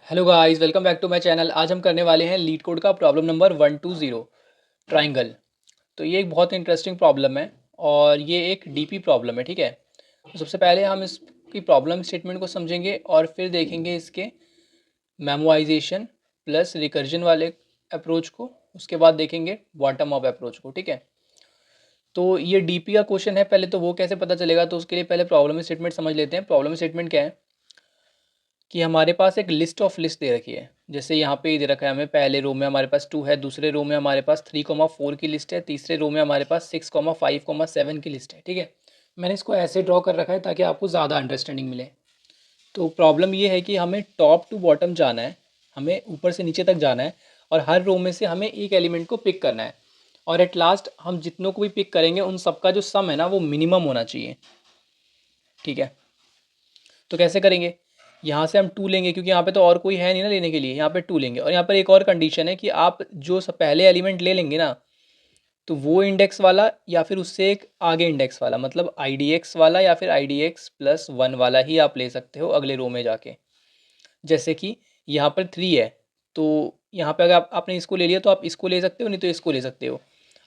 Hello guys, welcome back to my channel. आज हम करने वाले हैं लीड कोड का प्रॉब्लम नंबर 120 ट्राइंगल। तो ये एक बहुत इंटरेस्टिंग प्रॉब्लम है और ये एक डीपी प्रॉब्लम है। ठीक है, तो सबसे पहले हम इसकी प्रॉब्लम स्टेटमेंट को समझेंगे और फिर देखेंगे इसके मेमोराइजेशन प्लस रिकर्जन वाले अप्रोच को। उसके बाद देखेंगे बॉटम अप अप्रोच को। ठीक है, तो ये डीपी का क्वेश्चन है। पहले तो वो कैसे पता चलेगा, तो उसके लिए पहले प्रॉब्लम स्टेटमेंट समझ लेते हैं। प्रॉब्लम स्टेटमेंट क्या है कि हमारे पास एक लिस्ट ऑफ लिस्ट दे रखी है। जैसे यहाँ पे दे रखा है हमें, पहले रो में हमारे पास 2 है, दूसरे रो में हमारे पास 3,4 की लिस्ट है, तीसरे रो में हमारे पास 6,5,7 की लिस्ट है। ठीक है, मैंने इसको ऐसे ड्रॉ कर रखा है ताकि आपको ज़्यादा अंडरस्टैंडिंग मिले। तो प्रॉब्लम ये है कि हमें टॉप टू बॉटम जाना है, हमें ऊपर से नीचे तक जाना है और हर रो में से हमें एक एलिमेंट को पिक करना है। और एट लास्ट हम जितनों को भी पिक करेंगे उन सबका जो सम है ना वो मिनिमम होना चाहिए। ठीक है, तो कैसे करेंगे? यहाँ से हम 2 लेंगे क्योंकि यहाँ पे तो और कोई है नहीं ना लेने के लिए। यहाँ पे 2 लेंगे और यहाँ पर एक और कंडीशन है कि आप जो पहले एलिमेंट ले लेंगे ना, तो वो इंडेक्स वाला या फिर उससे एक आगे इंडेक्स वाला, मतलब आई डी एक्स वाला या फिर I D x plus one वाला ही आप ले सकते हो अगले रो में जाके। जैसे कि यहाँ पर 3 है, तो यहाँ पे अगर आपने इसको ले लिया तो आप इसको ले सकते हो, नहीं तो इसको ले सकते हो।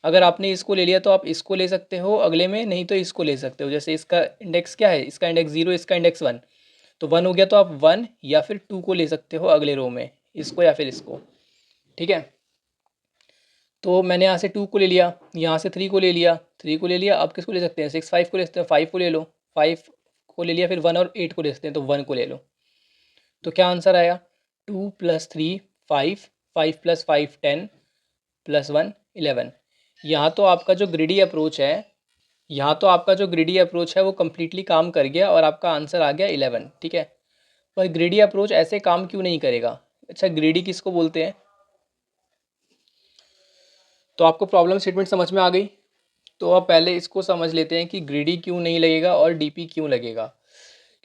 अगर आपने इसको ले लिया तो आप इसको ले सकते हो अगले में, नहीं तो इसको ले सकते हो। जैसे इसका इंडेक्स क्या है, इसका इंडेक्स 0, इसका इंडेक्स 1, तो 1 हो गया तो आप 1 या फिर 2 को ले सकते हो अगले रो में, इसको या फिर इसको। ठीक है, तो मैंने यहाँ से 2 को ले लिया, यहाँ से 3 को ले लिया, 3 को ले लिया। आप किसको ले सकते हैं, 6 5 को ले सकते हैं, 5 को ले लो, 5 को ले लिया। फिर 1 और 8 को ले सकते हैं, तो 1 को ले लो। तो क्या आंसर आया? 2 + 3 5, 5 + 5 10 + 1 11। यहाँ तो आपका जो ग्रिडी अप्रोच है, यहाँ तो आपका जो ग्रिडी अप्रोच है वो कम्प्लीटली काम कर गया और आपका आंसर आ गया 11। ठीक है, पर ग्रीडी अप्रोच ऐसे काम क्यों नहीं करेगा? अच्छा, ग्रीडी किसको बोलते हैं? तो आपको प्रॉब्लम स्टेटमेंट समझ में आ गई। तो अब पहले इसको समझ लेते हैं कि ग्रीडी क्यों नहीं लगेगा और डीपी क्यों लगेगा।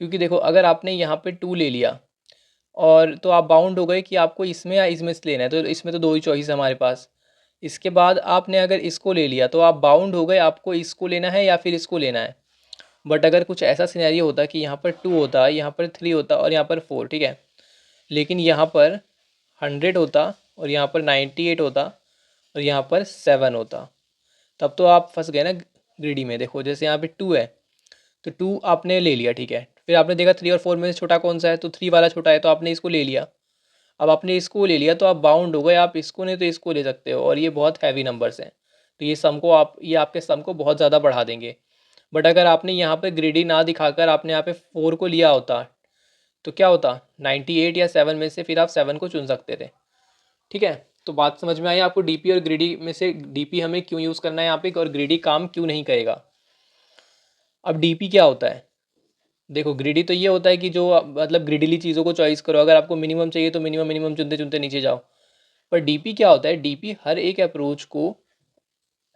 क्योंकि देखो, अगर आपने यहाँ पे 2 ले लिया और तो आप बाउंड हो गए कि आपको इसमें या इसमें से लेना है, तो इसमें तो 2 ही चॉइस है हमारे पास। इसके बाद आपने अगर इसको ले लिया तो आप बाउंड हो गए, आपको इसको लेना है या फिर इसको लेना है। बट अगर कुछ ऐसा सिनेरियो होता कि यहाँ पर 2 होता, यहाँ पर 3 होता और यहाँ पर 4, ठीक है, लेकिन यहाँ पर 100 होता और यहाँ पर 98 होता और यहाँ पर 7 होता, तब तो आप फंस गए ना ग्रीडी में। देखो, जैसे यहाँ पे 2 है तो 2 आपने ले लिया, ठीक है, फिर आपने देखा 3 और 4 में से छोटा कौन सा है, तो 3 वाला छोटा है, तो आपने इसको ले लिया। अब आपने इसको ले लिया तो आप बाउंड हो गए, आप इसको नहीं तो इसको ले सकते हो, और ये बहुत हैवी नंबर्स हैं। तो ये आपके सम को बहुत ज़्यादा बढ़ा देंगे। बट अगर आपने यहाँ पे ग्रीडी ना दिखाकर आपने यहाँ पे 4 को लिया होता, तो क्या होता, 98 या 7 में से फिर आप 7 को चुन सकते थे। ठीक है, तो बात समझ में आई आपको? डीपी और ग्रीडी में से डीपी हमें क्यों यूज़ करना है यहाँ पे और ग्रीडी काम क्यों नहीं करेगा। अब डीपी क्या होता है? देखो, ग्रीडी तो ये होता है कि जो मतलब ग्रीडीली चीज़ों को चॉइस करो, अगर आपको मिनिमम चाहिए तो मिनिमम मिनिमम चुनते चुनते नीचे जाओ। पर डीपी क्या होता है? डीपी हर एक अप्रोच को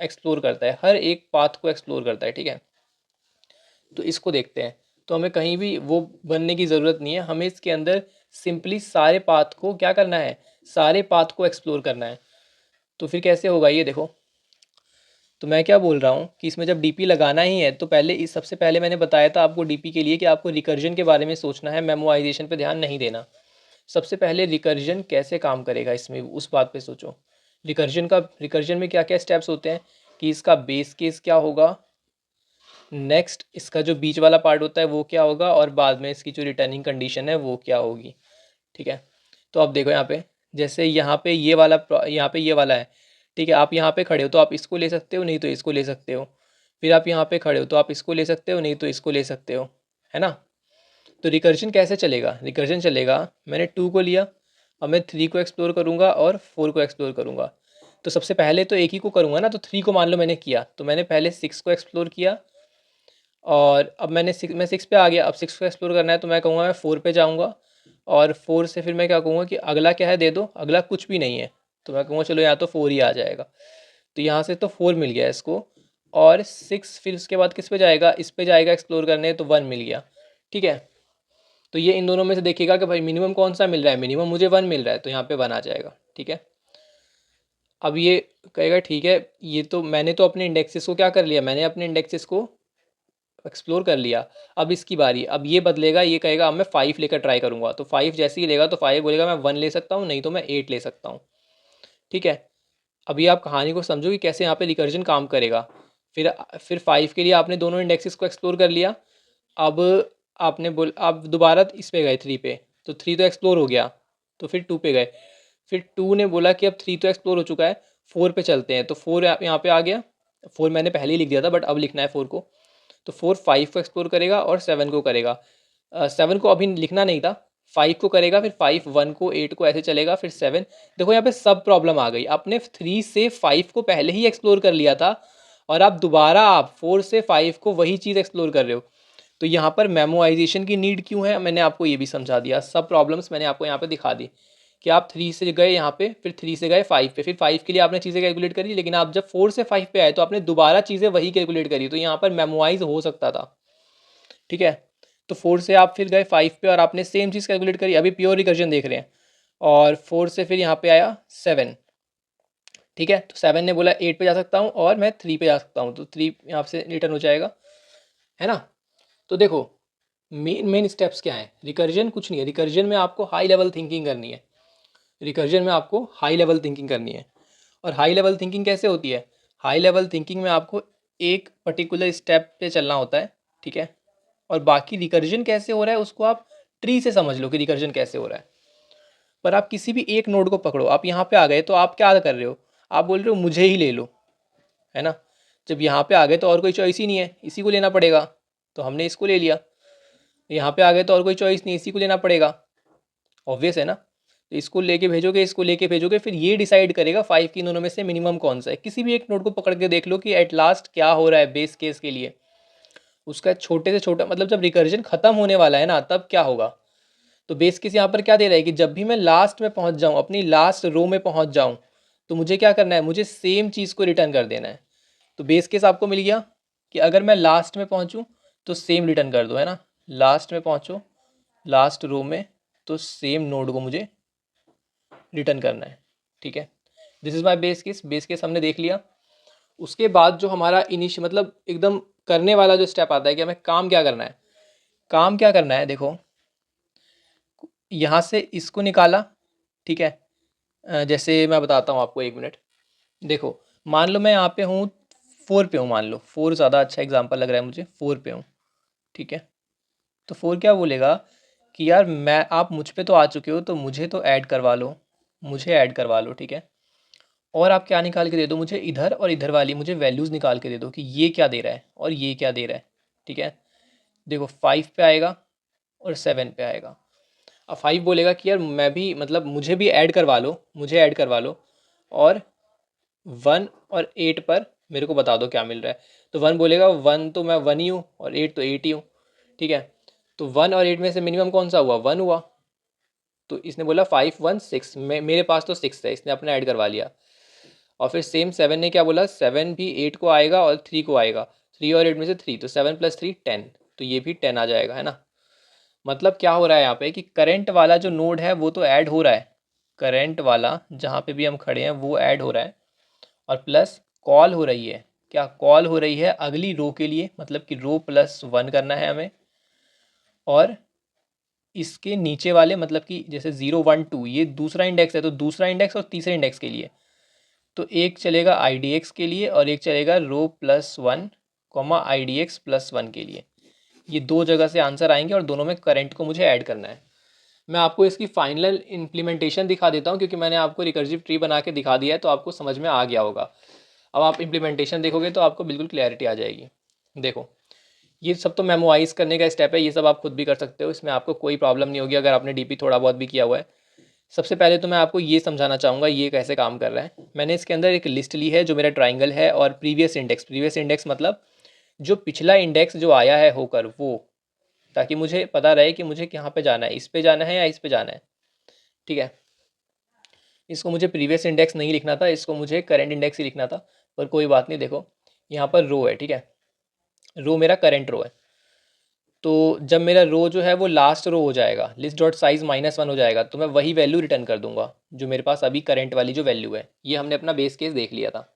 एक्सप्लोर करता है, हर एक पाथ को एक्सप्लोर करता है। ठीक है, तो इसको देखते हैं। तो हमें कहीं भी वो बनने की ज़रूरत नहीं है, हमें इसके अंदर सिंपली सारे पाथ को क्या करना है, सारे पाथ को एक्सप्लोर करना है। तो फिर कैसे होगा ये देखो। तो मैं क्या बोल रहा हूँ कि इसमें जब डीपी लगाना ही है तो पहले इस सबसे पहले मैंने बताया था आपको डीपी के लिए कि आपको रिकर्जन के बारे में सोचना है, मेमोराइजेशन पे ध्यान नहीं देना। सबसे पहले रिकर्जन कैसे काम करेगा इसमें, उस बात पे सोचो। रिकर्जन में क्या क्या स्टेप्स होते हैं कि इसका बेस केस क्या होगा, नेक्स्ट इसका जो बीच वाला पार्ट होता है वो क्या होगा, और बाद में इसकी जो रिटर्निंग कंडीशन है वो क्या होगी। ठीक है, तो अब देखो यहाँ पे, जैसे यहाँ पे ये वाला है। ठीक है, आप यहाँ पे खड़े हो तो आप इसको ले सकते हो, नहीं तो इसको ले सकते हो। फिर आप यहाँ पे खड़े हो तो आप इसको ले सकते हो, नहीं तो इसको ले सकते हो, है ना। तो रिकर्जन कैसे चलेगा? रिकर्जन चलेगा, मैंने 2 को लिया, अब मैं 3 को एक्सप्लोर करूँगा और 4 को एक्सप्लोर करूँगा। तो सबसे पहले तो एक ही को करूँगा ना, तो 3 को मान लो मैंने किया, तो मैंने पहले 6 को एक्सप्लोर किया और अब मैं 6 पे आ गया। अब 6 को एक्सप्लोर करना है तो मैं कहूँगा मैं 4 पे जाऊँगा, और 4 से फिर मैं क्या कहूँगा कि अगला क्या है दे दो, अगला कुछ भी नहीं है, तो मैं कहूँगा चलो यहाँ तो 4 ही आ जाएगा। तो यहाँ से तो 4 मिल गया इसको, और 6 फिर उसके बाद किस पे जाएगा, इस पे जाएगा एक्सप्लोर करने, तो 1 मिल गया। ठीक है, तो ये इन दोनों में से देखिएगा कि भाई मिनिमम कौन सा मिल रहा है, मिनिमम मुझे 1 मिल रहा है, तो यहाँ पे 1 आ जाएगा। ठीक है, अब ये कहेगा ठीक है, ये तो मैंने तो अपने इंडेक्सेस को क्या कर लिया, मैंने अपने इंडेक्सेस को एक्सप्लोर कर लिया। अब इसकी बारी, अब ये बदलेगा, ये कहेगा अब मैं 5 लेकर ट्राई करूँगा, तो 5 जैसे ही लेगा तो 5 बोलेगा मैं 1 ले सकता हूँ, नहीं तो मैं 8 ले सकता हूँ। ठीक है, अभी आप कहानी को समझो कि कैसे यहाँ पे रिकर्जन काम करेगा। फिर 5 के लिए आपने दोनों इंडेक्सेस को एक्सप्लोर कर लिया। अब आपने आप दोबारा इस पे गए 3 पे, तो 3 तो एक्सप्लोर हो गया, तो फिर 2 पे गए। फिर 2 ने बोला कि अब 3 तो एक्सप्लोर हो चुका है, 4 पे चलते हैं, तो 4 यहाँ पे आ गया। 4 मैंने पहले ही लिख दिया था, बट अब लिखना है 4 को। तो 4 5 को एक्सप्लोर करेगा और 7 को करेगा। 7 को अभी लिखना नहीं था, 5 को करेगा, फिर 5 1 को 8 को, ऐसे चलेगा, फिर 7। देखो यहाँ पे सब प्रॉब्लम आ गई, आपने 3 से 5 को पहले ही एक्सप्लोर कर लिया था और आप दोबारा आप 4 से 5 को वही चीज़ एक्सप्लोर कर रहे हो। तो यहाँ पर मेमोराइजेशन की नीड क्यों है, मैंने आपको ये भी समझा दिया। सब प्रॉब्लम्स मैंने आपको यहाँ पे दिखा दी कि आप 3 से गए यहाँ पे, फिर 3 से गए 5 पे, फिर 5 के लिए आपने चीज़ें कैलकुलेट करी, लेकिन आप जब 4 से 5 पे आए तो आपने दोबारा चीज़ें वही कैलकुलेट करी, तो यहाँ पर मेमोराइज हो सकता था। ठीक है, तो 4 से आप फिर गए 5 पे और आपने सेम चीज़ कैलकुलेट करी। अभी प्योर रिकर्जन देख रहे हैं, और 4 से फिर यहाँ पे आया 7। ठीक है, तो 7 ने बोला 8 पे जा सकता हूँ और मैं 3 पे जा सकता हूँ, तो 3 यहाँ से रिटर्न हो जाएगा, है ना। तो देखो मेन स्टेप्स क्या हैं। रिकर्जन कुछ नहीं है, रिकर्जन में आपको हाई लेवल थिंकिंग करनी है। रिकर्जन में आपको हाई लेवल थिंकिंग करनी है। और हाई लेवल थिंकिंग कैसे होती है, हाई लेवल थिंकिंग में आपको एक पर्टिकुलर स्टेप पे चलना होता है। ठीक है, और बाकी रिकर्जन कैसे हो रहा है उसको आप ट्री से समझ लो कि रिकर्जन कैसे हो रहा है। पर आप किसी भी एक नोड को पकड़ो, आप यहाँ पे आ गए तो आप क्या कर रहे हो, आप बोल रहे हो मुझे ही ले लो, है ना। जब यहाँ पे आ गए तो और कोई चॉइस ही नहीं है, इसी को लेना पड़ेगा, तो हमने इसको ले लिया। यहाँ पे आ गए तो और कोई चॉइस नहीं, इसी को लेना पड़ेगा, ऑब्वियस है ना। तो इसको लेके भेजोगे, इसको लेके भेजोगे, फिर ये डिसाइड करेगा 5 की दोनों में से मिनिमम कौन सा है। किसी भी एक नोड को पकड़ के देख लो कि एट लास्ट क्या हो रहा है बेस केस के लिए। उसका छोटे से छोटा मतलब जब रिकर्जन खत्म होने वाला है ना, तब क्या होगा। तो बेस केस यहाँ पर क्या दे रहा है कि जब भी मैं लास्ट में पहुँच जाऊँ, अपनी लास्ट रो में पहुँच जाऊँ, तो मुझे क्या करना है, मुझे सेम चीज़ को रिटर्न कर देना है। तो बेस केस आपको मिल गया कि अगर मैं लास्ट में पहुँचूँ तो सेम रिटर्न कर दो, है ना। लास्ट में पहुँचो, लास्ट रो में, तो सेम नोड को मुझे रिटर्न करना है। ठीक है, this is my base case. Base case हमने देख लिया। उसके बाद जो हमारा मतलब एकदम करने वाला जो स्टेप आता है कि हमें काम क्या करना है। काम क्या करना है, देखो यहाँ से इसको निकाला। ठीक है, जैसे मैं बताता हूँ आपको, 1 मिनट। देखो मान लो मैं यहाँ पे हूँ 4 पे हूँ, मान लो 4 ज़्यादा अच्छा एग्जांपल लग रहा है मुझे, 4 पे हूँ। ठीक है, तो 4 क्या बोलेगा कि यार मैं, आप मुझ पे तो आ चुके हो तो मुझे तो ऐड करवा लो, मुझे ऐड करवा लो। ठीक है, और आप क्या निकाल के दे दो मुझे, इधर और इधर वाली मुझे वैल्यूज़ निकाल के दे दो कि ये क्या दे रहा है और ये क्या दे रहा है। ठीक है, देखो 5 पे आएगा और 7 पे आएगा। अब 5 बोलेगा कि यार मैं भी, मतलब मुझे भी ऐड करवा लो, मुझे ऐड करवा लो, और 1 और 8 पर मेरे को बता दो क्या मिल रहा है। तो 1 बोलेगा 1 तो मैं 1 ही हूँ, और 8 तो 8 ही हूँ। ठीक है, तो 1 और 8 में से मिनिमम कौन सा हुआ, 1 हुआ। तो इसने बोला 5 1 6, मेरे पास तो 6 है, इसने अपना ऐड करवा लिया। और फिर सेम 7 ने क्या बोला, 7 भी 8 को आएगा और 3 को आएगा, 3 और 8 में से 3, तो 7 + 3 10, तो ये भी 10 आ जाएगा, है ना। मतलब क्या हो रहा है यहाँ पे कि करंट वाला जो नोड है वो तो ऐड हो रहा है, करंट वाला जहाँ पे भी हम खड़े हैं वो ऐड हो रहा है, और प्लस कॉल हो रही है, क्या कॉल हो रही है अगली रो के लिए, मतलब कि रो +1 करना है हमें। और इसके नीचे वाले, मतलब कि जैसे 0 1 2 ये दूसरा इंडेक्स है, तो दूसरा इंडेक्स और तीसरे इंडेक्स के लिए तो एक चलेगा IDX के लिए और एक चलेगा रो +1 IDX +1 के लिए। ये दो जगह से आंसर आएंगे और दोनों में करंट को मुझे ऐड करना है। मैं आपको इसकी फाइनल इम्प्लीमेंटेशन दिखा देता हूँ, क्योंकि मैंने आपको रिकर्सिव ट्री बना के दिखा दिया है, तो आपको समझ में आ गया होगा। अब आप इम्प्लीमेंटेशन देखोगे तो आपको बिल्कुल क्लैरिटी आ जाएगी। देखो ये सब तो मेमोराइज करने का स्टेप है, ये सब आप खुद भी कर सकते हो, इसमें आपको कोई प्रॉब्लम नहीं होगी अगर आपने DP थोड़ा बहुत भी किया हुआ है। सबसे पहले तो मैं आपको ये समझाना चाहूँगा ये कैसे काम कर रहा है। मैंने इसके अंदर एक लिस्ट ली है जो मेरा ट्राइंगल है, और प्रीवियस इंडेक्स मतलब जो पिछला इंडेक्स जो आया है होकर वो, ताकि मुझे पता रहे कि मुझे कहाँ पे जाना है, इस पे जाना है या इस पे जाना है। ठीक है, इसको मुझे प्रीवियस इंडेक्स नहीं लिखना था, इसको मुझे करंट इंडेक्स ही लिखना था, पर कोई बात नहीं। देखो यहाँ पर रो है, ठीक है, रो मेरा करंट रो है। तो जब मेरा रो जो है वो लास्ट रो हो जाएगा, लिस्ट डॉट साइज -1 हो जाएगा, तो मैं वही वैल्यू रिटर्न कर दूंगा जो मेरे पास अभी करंट वाली जो वैल्यू है। ये हमने अपना बेस केस देख लिया था।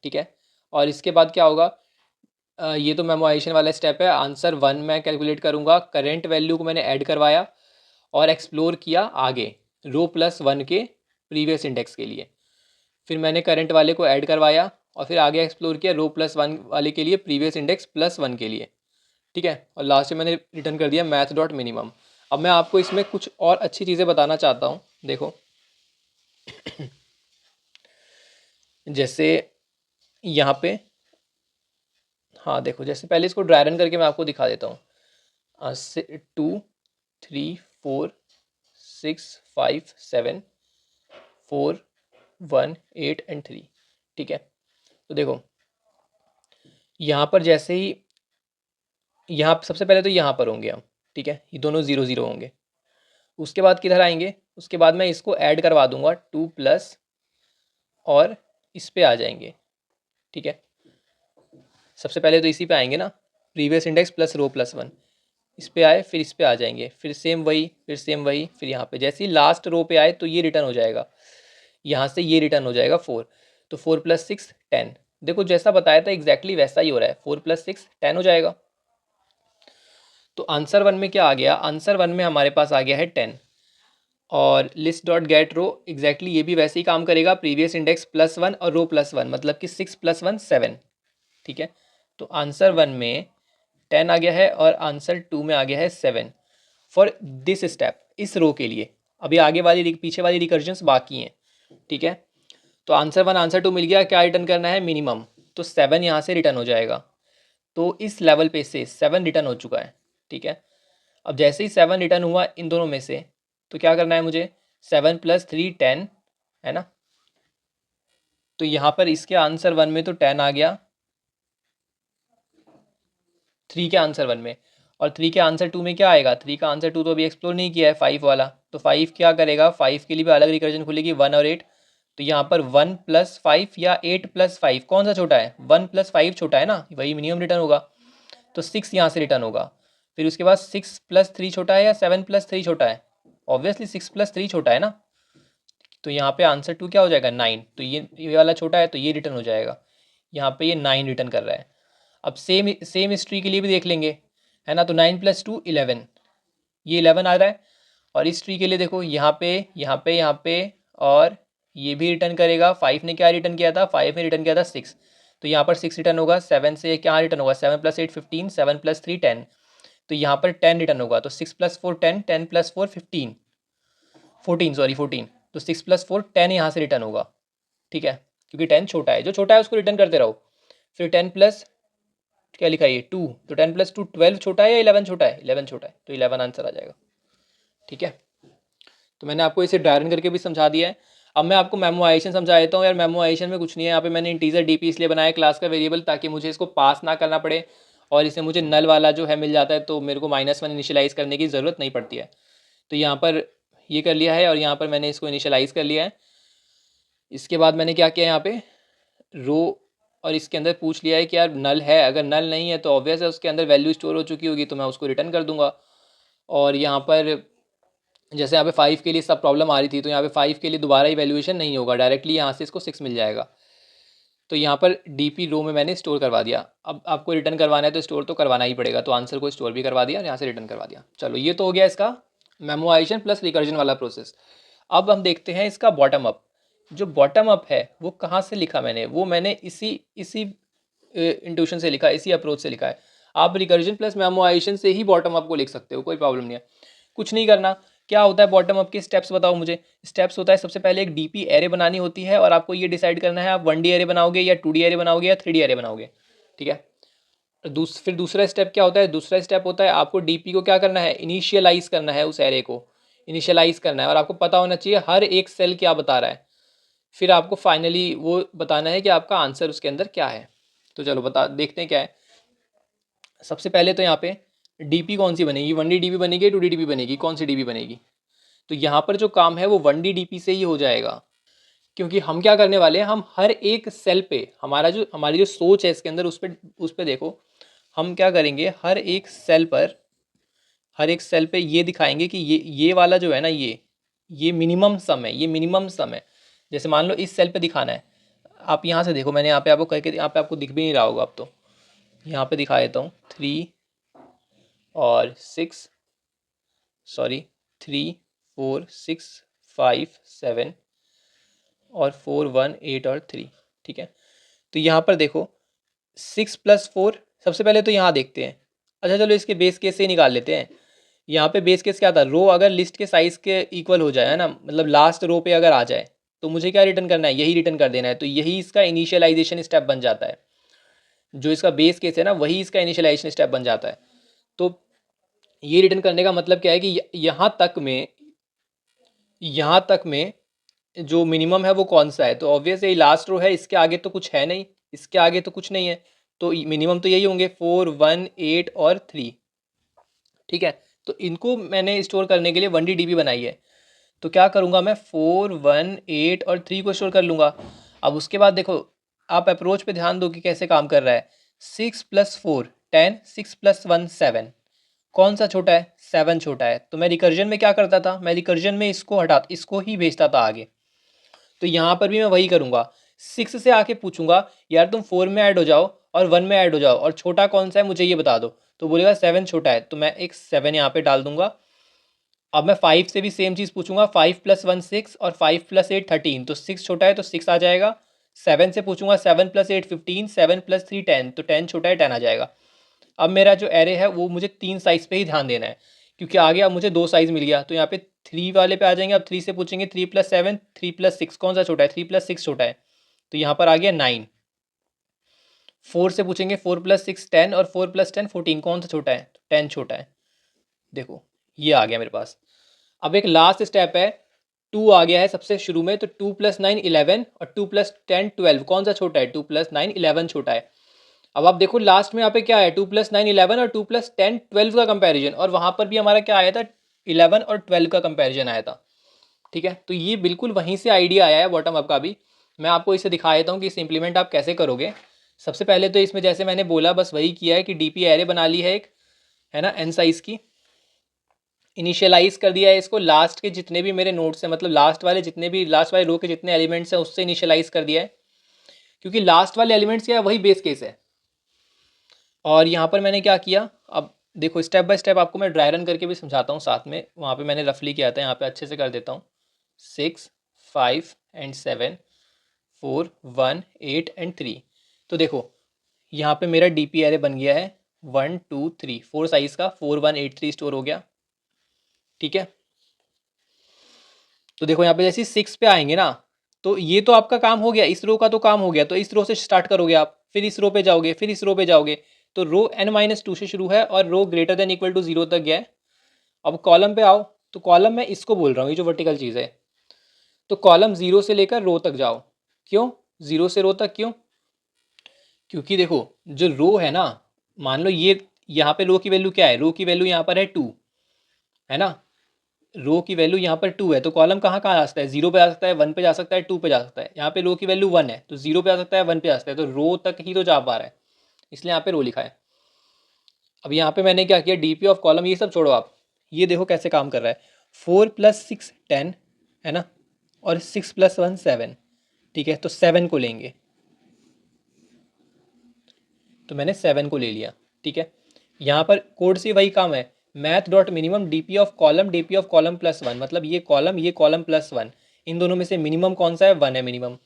ठीक है, और इसके बाद क्या होगा, ये तो मेमोराइजेशन वाला स्टेप है। आंसर 1 मैं कैलकुलेट करूँगा, करंट वैल्यू को मैंने ऐड करवाया और एक्सप्लोर किया आगे रो प्लस 1 के प्रीवियस इंडेक्स के लिए। फिर मैंने करंट वाले को ऐड करवाया और फिर आगे एक्सप्लोर किया रो प्लस 1 वाले के लिए प्रीवियस इंडेक्स प्लस 1 के लिए, ठीक है। और लास्ट में मैंने रिटर्न कर दिया मैथ डॉट मिनिमम। अब मैं आपको इसमें कुछ और अच्छी चीज़ें बताना चाहता हूँ। देखो जैसे यहाँ पे, हाँ देखो, जैसे पहले इसको ड्राई रन करके मैं आपको दिखा देता हूँ। 2 3 4 6 5 7 4 1 8 एंड 3, ठीक है। तो देखो यहाँ पर जैसे ही, यहाँ सबसे पहले तो यहाँ पर होंगे हम, ठीक है, ये दोनों 0 0 होंगे। उसके बाद किधर आएंगे, उसके बाद मैं इसको ऐड करवा दूंगा 2 प्लस और इस पे आ जाएंगे, ठीक है। सबसे पहले तो इसी पे आएंगे ना, प्रीवियस इंडेक्स प्लस रो प्लस 1, इस पे आए फिर इस पे आ जाएंगे, फिर सेम वही, फिर सेम वही, फिर यहाँ पे जैसे ही लास्ट रो पे आए तो ये रिटर्न हो जाएगा, यहाँ से ये रिटर्न हो जाएगा 4। तो 4 प्लस 6 10। देखो जैसा बताया था एग्जैक्टली वैसा ही हो रहा है, 4 प्लस 6 10 हो जाएगा। तो आंसर 1 में क्या आ गया, आंसर 1 में हमारे पास आ गया है 10। और लिस्ट डॉट गेट रो एग्जैक्टली ये भी वैसे ही काम करेगा, प्रीवियस इंडेक्स प्लस 1 और रो प्लस 1, मतलब कि 6 प्लस 1 7, ठीक है। तो आंसर 1 में 10 आ गया है और आंसर 2 में आ गया है 7 फॉर दिस स्टेप, इस रो के लिए। अभी आगे वाली पीछे वाली रिकर्जन्स बाकी हैं, ठीक है। तो आंसर 1 आंसर 2 मिल गया, क्या रिटर्न करना है, मिनिमम। तो 7 यहाँ से रिटर्न हो जाएगा। तो इस लेवल पे से 7 रिटर्न हो चुका है, ठीक है। अब जैसे ही 7 रिटर्न हुआ इन दोनों में से, तो क्या करना है मुझे, 7 प्लस 3 10, है ना। तो यहाँ पर इसके आंसर 1 में तो 10 आ गया, 3 के आंसर 1 में, और 3 के आंसर 2 में क्या आएगा, 3 का आंसर 2 तो अभी एक्सप्लोर नहीं किया है, 5 वाला। तो 5 क्या करेगा, 5 के लिए भी अलग रिकर्जन खुलेगी, 1 और 8। तो यहाँ पर 1 प्लस 5 या 8 प्लस 5 कौन सा छोटा है, 1 प्लस 5 छोटा है ना, वही मिनिमम रिटर्न होगा। तो 6 यहाँ से रिटर्न होगा। फिर उसके बाद 6 प्लस 3 छोटा है या 7 प्लस 3 छोटा है, ऑब्वियसली 6 प्लस 3 छोटा है ना। तो यहाँ पे आंसर 2 क्या हो जाएगा, 9। तो ये वाला छोटा है तो ये रिटर्न हो जाएगा, यहाँ पे ये 9 रिटर्न कर रहा है। अब सेम सेम हिस्ट्री के लिए भी देख लेंगे, है ना। तो 9 प्लस 2 11, ये 11 आ रहा है। और इस ट्री के लिए देखो, यहाँ पे यहाँ पे यहाँ पे, और ये भी रिटर्न करेगा। 5 ने क्या रिटर्न किया था, 5 ने रिटर्न किया था 6, तो यहाँ पर 6 रिटर्न होगा। 7 से क्या रिटर्न होगा, 7 प्लस 8 15, 7 प्लस 3 10, तो यहाँ पर 10 रिटर्न होगा। तो 6 प्लस 4 10, 10 प्लस 4 15, 14 सॉरी 14। तो 6 प्लस 4 10 यहाँ से रिटर्न होगा, ठीक है, क्योंकि 10 छोटा है, जो छोटा है उसको रिटर्न करते रहो। फिर 10 प्लस क्या लिखा है ये 2, तो 10 प्लस 2 12 छोटा है या 11 छोटा है, 11 छोटा है, तो 11 आंसर आ जाएगा, ठीक है। तो मैंने आपको इसे ड्राई रन करके भी समझा दिया है। अब मैं आपको मेमोराइजेशन समझा देता हूँ। यार मेमोराइजेशन में कुछ नहीं है, यहाँ पे मैंने इंटीजर डीपी इसलिए बनाया क्लास का वेरिएबल, ताकि मुझे इसको पास ना करना पड़े, और इसे मुझे नल वाला जो है मिल जाता है, तो मेरे को -1 इनिशियलाइज करने की ज़रूरत नहीं पड़ती है। तो यहाँ पर ये कर लिया है और यहाँ पर मैंने इसको इनिशियलाइज कर लिया है। इसके बाद मैंने क्या किया, यहाँ पे रो और इसके अंदर पूछ लिया है कि यार नल है, अगर नल नहीं है तो ऑब्वियस है उसके अंदर वैल्यू स्टोर हो चुकी होगी, तो मैं उसको रिटर्न कर दूंगा। और यहाँ पर जैसे यहाँ पे 5 के लिए सब प्रॉब्लम आ रही थी, तो यहाँ पे 5 के लिए दोबारा इवैल्यूएशन नहीं होगा, डायरेक्टली यहाँ से इसको 6 मिल जाएगा। तो यहाँ पर डीपी रो में मैंने स्टोर करवा दिया। अब आपको रिटर्न करवाना है तो स्टोर तो करवाना ही पड़ेगा, तो आंसर को स्टोर भी करवा दिया और यहाँ से रिटर्न करवा दिया। चलो ये तो हो गया इसका मेमोराइजेशन प्लस रिकर्जन वाला प्रोसेस। अब हम देखते हैं इसका बॉटम अप। जो बॉटम अप है वो कहाँ से लिखा मैंने, वो मैंने इसी इसी इंट्यूशन से लिखा, इसी अप्रोच से लिखा है। आप रिकर्जन प्लस मेमोराइजेशन से ही बॉटम अप को लिख सकते हो, कोई प्रॉब्लम नहीं है। कुछ नहीं करना। क्या होता है बॉटम अप के स्टेप्स, बताओ मुझे। स्टेप्स होता है, सबसे पहले एक डीपी एरे बनानी होती है, और आपको ये डिसाइड करना है आप 1D एरे बनाओगे या 2D एरे बनाओगे या 3D एरे बनाओगे, ठीक है। फिर दूसरा स्टेप क्या होता है, दूसरा स्टेप होता है आपको डीपी को क्या करना है, इनिशियलाइज करना है, उस एरे को इनिशियलाइज करना है, और आपको पता होना चाहिए हर एक सेल क्या बता रहा है। फिर आपको फाइनली वो बताना है कि आपका आंसर उसके अंदर क्या है। तो चलो बता देखते हैं क्या है। सबसे पहले तो यहाँ पे डीपी कौन सी बनेगी, 1D डीपी बनेगी, 2D डीपी बनेगी, कौन सी डीपी बनेगी। तो यहाँ पर जो काम है वो 1D डीपी से ही हो जाएगा, क्योंकि हम क्या करने वाले हैं, हम हर एक सेल पे हमारी जो सोच है इसके अंदर, उस पे देखो, हम क्या करेंगे, हर एक सेल पे ये दिखाएंगे कि ये वाला जो है ना, ये मिनिमम सम है, ये मिनिमम सम है। जैसे मान लो इस सेल पे दिखाना है, आप यहाँ से देखो, मैंने यहाँ पे आपको करके, यहाँ पे आपको दिख भी नहीं रहा होगा अब तो, यहाँ पे दिखा देता हूँ 3 और 6, सॉरी 3 4 6 5 7 और 4 1 8 और 3, ठीक है। तो यहाँ पर देखो 6+4, सबसे पहले तो यहाँ देखते हैं। अच्छा चलो इसके बेस केस से ही निकाल लेते हैं। यहाँ पे बेस केस क्या था, रो अगर लिस्ट के साइज़ के इक्वल हो जाए, है ना, मतलब लास्ट रो पे अगर आ जाए तो मुझे क्या रिटर्न करना है, यही रिटर्न कर देना है। तो यही इसका इनिशियलाइजेशन स्टेप बन जाता है। जो इसका बेस केस है ना, वही इसका इनिशियलाइजेशन स्टेप बन जाता है। तो ये रिटर्न करने का मतलब क्या है कि यहाँ तक में जो मिनिमम है वो कौन सा है। तो ऑब्वियस ये लास्ट रो है, इसके आगे तो कुछ है नहीं, इसके आगे तो कुछ नहीं है, तो मिनिमम तो यही होंगे 4 1 8 और 3, ठीक है। तो इनको मैंने स्टोर करने के लिए 1D बनाई है। तो क्या करूँगा मैं, 4 1 8 और 3 को स्टोर कर लूँगा। अब उसके बाद देखो, आप अप्रोच पे ध्यान दो कि कैसे काम कर रहा है। 6+4 10, 6+1 7, कौन सा छोटा है, 7 छोटा है। तो मैं रिकर्जन में क्या करता था, मैं रिकर्जन में इसको ही भेजता था आगे। तो यहाँ पर भी मैं वही करूँगा, 6 से आके पूछूंगा यार तुम 4 में ऐड हो जाओ और 1 में ऐड हो जाओ और छोटा कौन सा है मुझे ये बता दो। तो बोलेगा 7 छोटा है, तो मैं एक 7 यहाँ पे डाल दूंगा। अब मैं 5 से भी सेम चीज़ पूछूंगा, 5+1 6 और 5+8 13, तो 6 छोटा है तो 6 आ जाएगा। 7 से पूछूंगा 7+8 15, 7+3 10, तो 10 छोटा है 10 आ जाएगा। अब मेरा जो एरे है वो मुझे 3 साइज़ पे ही ध्यान देना है, क्योंकि आगे अब मुझे 2 साइज़ मिल गया। तो यहाँ पे 3 वाले पे आ जाएंगे। अब 3 से पूछेंगे 3+7 3+6, कौन सा छोटा है, 3+6 छोटा है, तो यहाँ पर आ गया 9। 4 से पूछेंगे 4+6 10 और 4+10 14, कौन सा छोटा है, 10 छोटा है। देखो ये आ गया मेरे पास। अब एक लास्ट स्टेप है, 2 आ गया है सबसे शुरू में, तो 2+9 11 और 2+10 12, कौन सा छोटा है, 2+9 11 छोटा है। अब आप देखो लास्ट में यहाँ पे क्या है, 2+9 11 और 2+10 12 का कंपैरिजन, और वहाँ पर भी हमारा क्या आया था, 11 और 12 का कंपैरिजन आया था, ठीक है। तो ये बिल्कुल वहीं से आइडिया आया है बॉटम अप का भी। मैं आपको इसे दिखा देता हूँ कि इसे इम्प्लीमेंट आप कैसे करोगे। सबसे पहले तो इसमें जैसे मैंने बोला बस वही किया है कि डीपी एरे बना ली है एक, है ना, एन साइज की। इनिशियलाइज कर दिया है इसको, लास्ट के जितने भी मेरे नोट्स हैं, मतलब लास्ट वाले रो के जितने एलिमेंट्स हैं उससे इनिशियलाइज कर दिया है, क्योंकि लास्ट वाले एलिमेंट्स क्या है, वही बेस केस है। और यहाँ पर मैंने क्या किया, अब देखो स्टेप बाय स्टेप आपको मैं ड्राई रन करके भी समझाता हूँ साथ में। वहाँ पे मैंने रफली किया था, यहाँ पे अच्छे से कर देता हूँ। 6 5 एंड 7 4 1 8 एंड 3। तो देखो यहाँ पे मेरा डी पी एरे बन गया है 1 2 3 4 साइज का, 4 1 8 3 स्टोर हो गया, ठीक है। तो देखो यहाँ पे जैसे 6 पे आएंगे ना, तो ये तो आपका काम हो गया, इस रो का तो काम हो गया। तो इस रो से स्टार्ट करोगे आप, फिर इस रो पे जाओगे, फिर इस रो पे जाओगे। तो रो n-2 से शुरू है और रो ग्रेटर देन इक्वल टू 0 तक गया है। अब कॉलम पे आओ, तो कॉलम में इसको बोल रहा हूँ, ये जो वर्टिकल चीज़ है। तो कॉलम 0 से लेकर रो तक जाओ। क्यों 0 से रो तक, क्यों, क्योंकि देखो जो रो है ना, मान लो ये यहाँ पे रो की वैल्यू क्या है, रो की वैल्यू यहाँ पर है 2, है ना। रो की वैल्यू यहाँ पर 2 है, तो कॉलम कहाँ कहाँ जा सकता है, 0 पे जा सकता है, 1 पे जा सकता है, 2 पे जा सकता है। यहाँ पे रो की वैल्यू 1 है, तो 0 पे जा सकता है, 1 पे जा सकता है, तो रो तक ही तो जा पा रहा है, इसलिए यहाँ पे रो लिखा है। अब यहाँ पे मैंने क्या किया, डीपी ऑफ कॉलम ये सब छोड़ो आप, ये देखो कैसे काम कर रहा है। 4+6 10, है ना, और 6+1 7, ठीक है। तो 7 को लेंगे, तो मैंने 7 को ले लिया, ठीक है। यहाँ पर कोड से वही काम है, math dot minimum DP of column +1, मतलब ये कॉलम +1, इन दोनों में से मिनिमम कौन सा है, 1 है मिनिमम।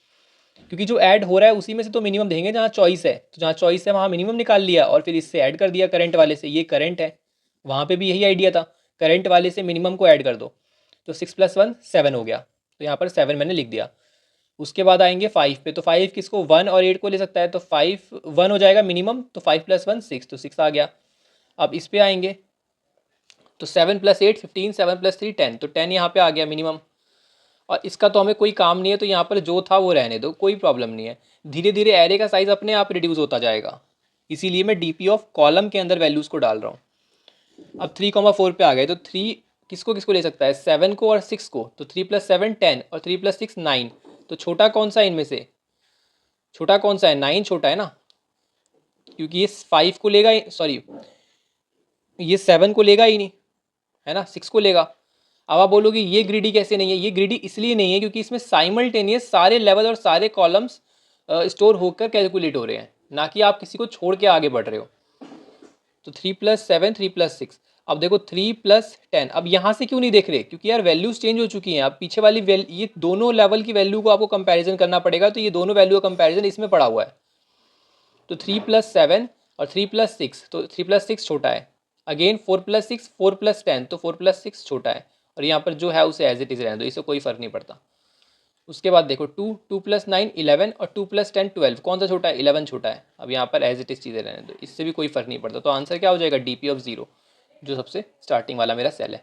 क्योंकि जो ऐड हो रहा है उसी में से तो मिनिमम देंगे, जहाँ चॉइस है, तो जहाँ चॉइस है वहाँ मिनिमम निकाल लिया और फिर इससे ऐड कर दिया करंट वाले से, ये करंट है। वहाँ पे भी यही आइडिया था, करंट वाले से मिनिमम को ऐड कर दो। तो 6+1 7 हो गया, तो यहाँ पर 7 मैंने लिख दिया। उसके बाद आएंगे 5 पे, तो 5 किसको, 1 और 8 को ले सकता है, तो 5 1 हो जाएगा मिनिमम, तो 5+1 6, तो 6 आ गया। अब इस पे आएंगे, तो 7+8 15, 7+3 10, तो 10 यहाँ पे आ गया मिनिमम। और इसका तो हमें कोई काम नहीं है, तो यहाँ पर जो था वो रहने दो, कोई प्रॉब्लम नहीं है। धीरे धीरे एरे का साइज अपने आप रिड्यूस होता जाएगा, इसीलिए मैं डीपी ऑफ कॉलम के अंदर वैल्यूज़ को डाल रहा हूँ। अब 3,4 पे आ गए, तो 3 किसको किसको ले सकता है, 7 को और 6 को, तो 3+7 10 और 3+6 9, तो छोटा कौन सा है इनमें से, छोटा कौन सा है, 9 छोटा है ना, क्योंकि ये 5 को लेगा, सॉरी ये 7 को लेगा ही नहीं, है ना, 6 को लेगा। अब आप बोलोगे ये ग्रीडी कैसे नहीं है, ये ग्रीडी इसलिए नहीं है क्योंकि इसमें साइमल्टेनियस सारे लेवल और सारे कॉलम्स स्टोर होकर कैलकुलेट हो रहे हैं, ना कि आप किसी को छोड़ के आगे बढ़ रहे हो। तो 3+7 3+6। अब देखो 3+10, अब यहाँ से क्यों नहीं देख रहे, क्योंकि यार वैल्यूज चेंज हो चुकी हैं। अब पीछे वाली ये दोनों लेवल की वैल्यू को आपको कंपैरिजन करना पड़ेगा, तो ये दोनों वैल्यू का कंपैरिजन इसमें पड़ा हुआ है। तो 3+7 और 3+6, तो 3+6 छोटा है। अगेन 4+6 4+10, तो 4+6 छोटा है। और यहाँ पर जो है उसे एज इट इज़ रहने दो, इससे कोई फ़र्क नहीं पड़ता। उसके बाद देखो 2+9 11 और 2+10 12, कौन सा छोटा है, 11 छोटा है। अब यहाँ पर एज इट इज़ चीज़ें रहने दो, इससे भी कोई फ़र्क नहीं पड़ता। तो आंसर क्या हो जाएगा, DP ऑफ 0, जो सबसे स्टार्टिंग वाला मेरा सेल है।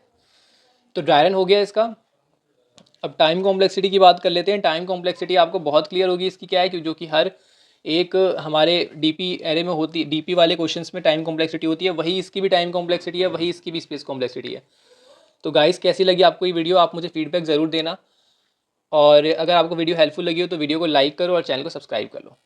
तो ड्राई रन हो गया इसका। अब टाइम कॉम्प्लेक्सिटी की बात कर लेते हैं। टाइम कॉम्प्लेक्सिटी आपको बहुत क्लियर होगी इसकी क्या है, जो कि हर एक हमारे डीपी एरे में होती, डीपी वाले क्वेश्चंस में टाइम कॉम्प्लेक्सिटी होती है, वही इसकी भी टाइम कॉम्प्लेक्सिटी है, वही इसकी भी स्पेस कॉम्प्लेक्सिटी है। तो गाइस कैसी लगी आपको ये वीडियो, आप मुझे फीडबैक ज़रूर देना। और अगर आपको वीडियो हेल्पफुल लगी हो तो वीडियो को लाइक करो और चैनल को सब्सक्राइब कर लो।